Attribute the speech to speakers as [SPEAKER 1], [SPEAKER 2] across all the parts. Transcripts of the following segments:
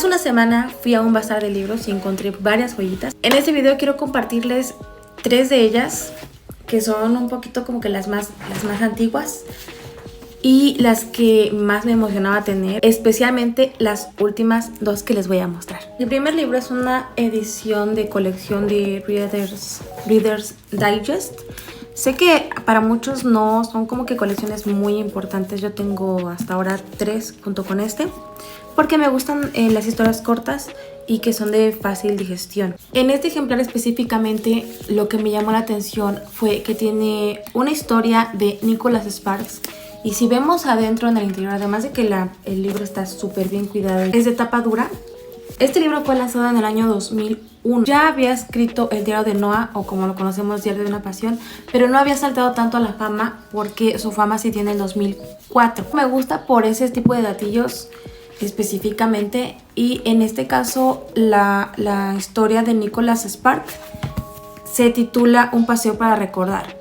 [SPEAKER 1] Hace una semana fui a un bazar de libros y encontré varias joyitas. En este video quiero compartirles 3 de ellas, que son un poquito como que las más antiguas y las que más me emocionaba tener, especialmente las últimas 2 que les voy a mostrar. El primer libro es una edición de colección de Reader's Digest. Sé que para muchos no son como que colecciones muy importantes. Yo tengo hasta ahora 3 junto con este, porque me gustan las historias cortas y que son de fácil digestión. En este ejemplar específicamente lo que me llamó la atención fue que tiene una historia de Nicholas Sparks. Y si vemos adentro en el interior, además de que el libro está súper bien cuidado, es de tapa dura. Este libro fue lanzado en el año 2001. Ya había escrito El diario de Noah, o como lo conocemos, Diario de una pasión, pero no había saltado tanto a la fama porque su fama sí tiene el 2004. Me gusta por ese tipo de datillos específicamente, y en este caso la historia de Nicholas Sparks se titula Un paseo para recordar.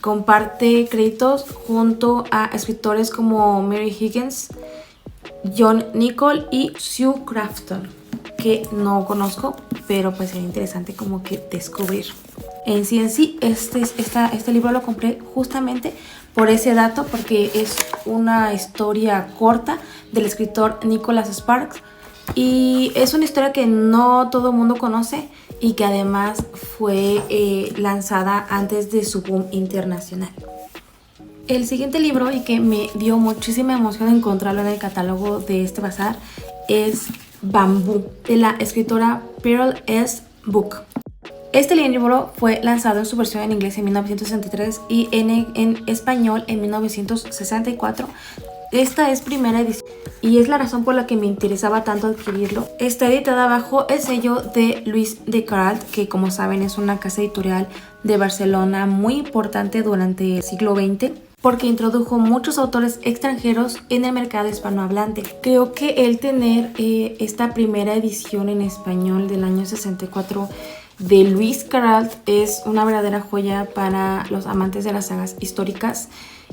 [SPEAKER 1] Comparte créditos junto a escritores como Mary Higgins, John Nichol y Sue Crafton, que no conozco, pero pues sería interesante como que descubrir. En sí, este libro lo compré justamente por ese dato, porque es una historia corta del escritor Nicholas Sparks y es una historia que no todo el mundo conoce y que además fue lanzada antes de su boom internacional. El siguiente libro, y que me dio muchísima emoción encontrarlo en el catálogo de este bazar, es Bambú, de la escritora Pearl S. Buck. Este libro fue lanzado en su versión en inglés en 1963 y en español en 1964. Esta es primera edición y es la razón por la que me interesaba tanto adquirirlo. Está editada bajo el sello de Louis de Queralt, que como saben es una casa editorial de Barcelona muy importante durante el siglo XX, porque introdujo muchos autores extranjeros en el mercado hispanohablante. Creo que el tener esta primera edición en español del año 64 de Louis Queralt es una verdadera joya para los amantes de las sagas históricas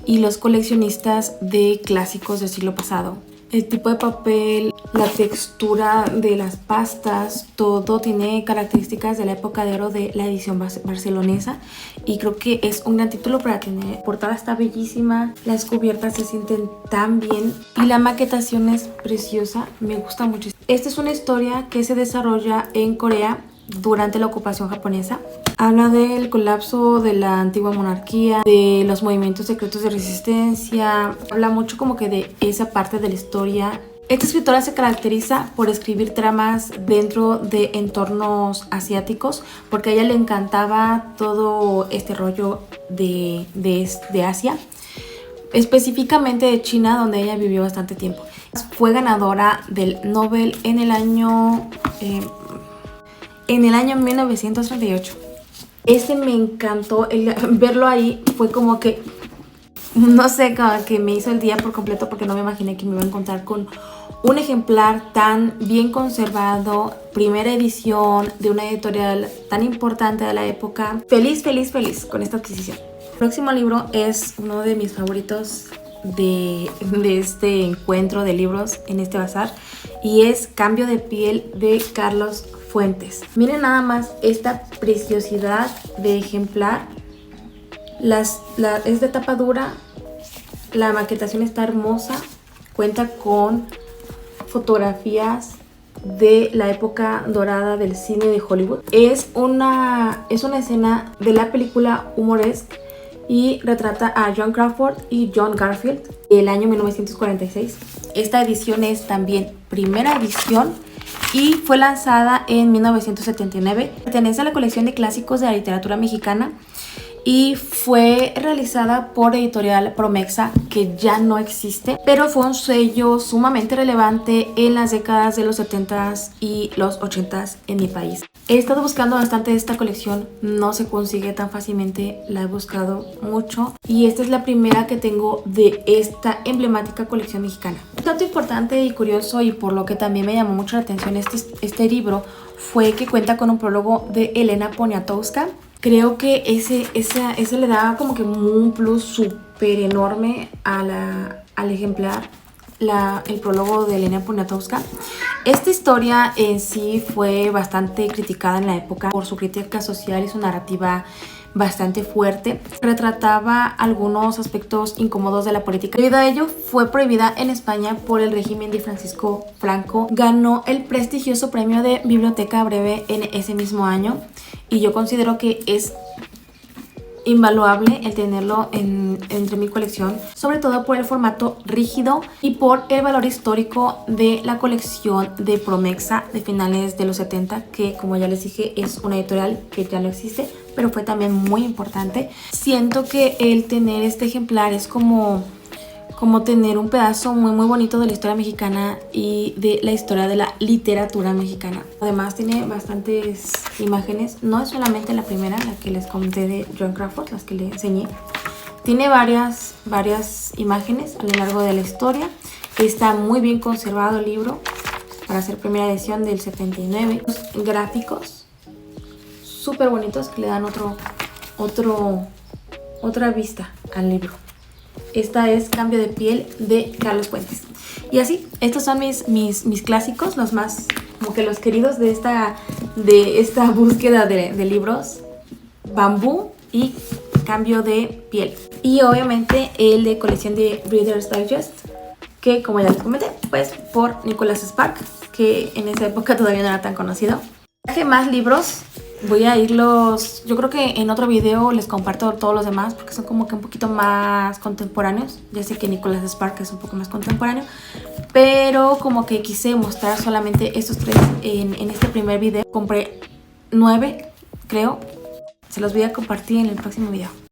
[SPEAKER 1] y los coleccionistas de clásicos del siglo pasado. El tipo de papel, la textura de las pastas, todo tiene características de la época de oro de la edición barcelonesa, y creo que es un gran título para tener. La portada está bellísima, las cubiertas se sienten tan bien y la maquetación es preciosa, me gusta mucho. Esta es una historia que se desarrolla en Corea durante la ocupación japonesa. Habla del colapso de la antigua monarquía, de los movimientos secretos de resistencia. Habla mucho como que de esa parte de la historia. Esta escritora se caracteriza por escribir tramas dentro de entornos asiáticos, porque a ella le encantaba todo este rollo de Asia, específicamente de China, donde ella vivió bastante tiempo. Fue ganadora del Nobel en el año 1938. Me encantó, verlo ahí fue como que, no sé, como que me hizo el día por completo, porque no me imaginé que me iba a encontrar con un ejemplar tan bien conservado, primera edición de una editorial tan importante de la época. Feliz con esta adquisición. El próximo libro es uno de mis favoritos de este encuentro de libros en este bazar, y es Cambio de piel de Carlos Fuentes. Miren nada más esta preciosidad de ejemplar. Es de tapa dura, la maquetación está hermosa, cuenta con fotografías de la época dorada del cine de Hollywood. Es una escena de la película Humoresque y retrata a John Crawford y John Garfield del año 1946. Esta edición es también primera edición y fue lanzada en 1979. Pertenece a la colección de clásicos de la literatura mexicana y fue realizada por Editorial Promexa, que ya no existe, pero fue un sello sumamente relevante en las décadas de los 70s y los 80s en mi país. He estado buscando bastante esta colección, no se consigue tan fácilmente, la he buscado mucho, y esta es la primera que tengo de esta emblemática colección mexicana. Un dato importante y curioso, y por lo que también me llamó mucho la atención este libro, fue que cuenta con un prólogo de Elena Poniatowska. Creo que ese le da como que un plus súper enorme al ejemplar. el prólogo de Elena Poniatowska. Esta historia en sí fue bastante criticada en la época por su crítica social y su narrativa bastante fuerte. Retrataba algunos aspectos incómodos de la política. Debido a ello, fue prohibida en España por el régimen de Francisco Franco. Ganó el prestigioso premio de Biblioteca Breve en ese mismo año y yo considero que es invaluable el tenerlo entre mi colección, sobre todo por el formato rígido y por el valor histórico de la colección de Promexa de finales de los 70, que como ya les dije es una editorial que ya no existe, pero fue también muy importante. Siento que el tener este ejemplar es como tener un pedazo muy bonito de la historia mexicana y de la historia de la literatura mexicana. Además tiene bastantes imágenes, no es solamente la primera, la que les comenté de Joan Crawford, las que les enseñé. Tiene varias imágenes a lo largo de la historia. Está muy bien conservado el libro para ser primera edición del 79. Los gráficos súper bonitos que le dan otra vista al libro. Esta es Cambio de piel de Carlos Fuentes. Y así, estos son mis clásicos, los más como que los queridos de esta búsqueda de libros. Bambú y Cambio de piel. Y obviamente el de colección de Reader's Digest, que como ya les comenté, pues por Nicholas Sparks, que en esa época todavía no era tan conocido. Traje más libros. Voy a irlos, yo creo que en otro video les comparto todos los demás porque son como que un poquito más contemporáneos. Ya sé que Nicholas Sparks es un poco más contemporáneo, pero como que quise mostrar solamente estos tres en este primer video. Compré 9, creo. Se los voy a compartir en el próximo video.